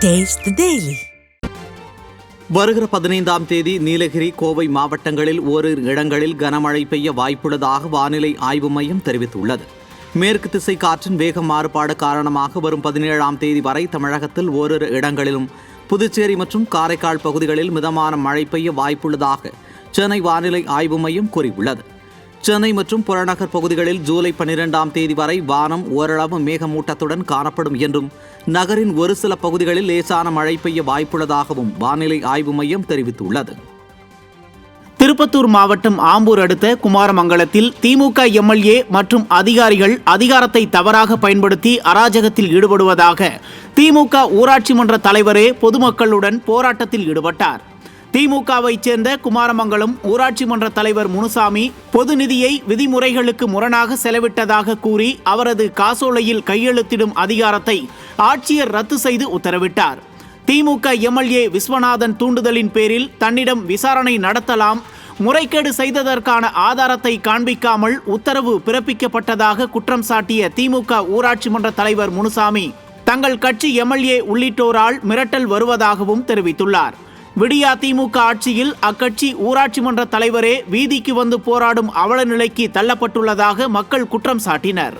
Taste the Daily. வருகிற 15ஆம் தேதி நீலகிரி, கோவை மாவட்டங்களில் ஓரிரு இடங்களில் கனமழை பெய்ய வாய்ப்புள்ளதாக வானிலை ஆய்வு மையம் தெரிவித்துள்ளது. மேற்கு திசை காற்றின் வேக மாறுபாடு காரணமாக வரும் 17ஆம் தேதி வரை தமிழகத்தில் ஓரிரு இடங்களிலும், புதுச்சேரி மற்றும் காரைக்கால் பகுதிகளில் மிதமான மழை பெய்ய வாய்ப்புள்ளதாக சென்னை வானிலை ஆய்வு மையம் கூறியுள்ளது. சென்னை மற்றும் புறநகர் பகுதிகளில் ஜூலை 12ஆம் தேதி வரை வானம் ஓரளவு மேகமூட்டத்துடன் காணப்படும் என்றும், நகரின் ஒரு சில பகுதிகளில் லேசான மழை பெய்ய வாய்ப்புள்ளதாகவும் வானிலை ஆய்வு மையம் தெரிவித்துள்ளது. திருப்பத்தூர் மாவட்டம் ஆம்பூர் அடுத்த குமாரமங்கலத்தில் திமுக எம்எல்ஏ மற்றும் அதிகாரிகள் அதிகாரத்தை தவறாக பயன்படுத்தி அராஜகத்தில் ஈடுபடுவதாக திமுக ஊராட்சி மன்ற தலைவரே பொதுமக்களுடன் போராட்டத்தில் ஈடுபட்டார். திமுகவை சேர்ந்த குமாரமங்கலம் ஊராட்சி மன்ற தலைவர் முனுசாமி பொது நிதியை விதிமுறைகளுக்கு முரணாக செலவிட்டதாக கூறி அவரது காசோலையில் கையெழுத்திடும் அதிகாரத்தை ஆட்சியர் ரத்து செய்து உத்தரவிட்டார். திமுக எம்எல்ஏ விஸ்வநாதன் தூண்டுதலின் பேரில் தன்னிடம் விசாரணை நடத்தலாம், முறைகேடு செய்ததற்கான ஆதாரத்தை காண்பிக்காமல் உத்தரவு பிறப்பிக்கப்பட்டதாக குற்றம் சாட்டிய திமுக ஊராட்சி மன்ற தலைவர் முனுசாமி தங்கள் கட்சி எம்எல்ஏ உள்ளிட்டோரால் மிரட்டல் வருவதாகவும் தெரிவித்துள்ளார். விடியா திமுக ஆட்சியில் அக்கட்சி ஊராட்சி மன்ற தலைவரே வீதிக்கு வந்து போராடும் அவல நிலைக்கு தள்ளப்பட்டுள்ளதாக மக்கள் குற்றம் சாட்டினர்.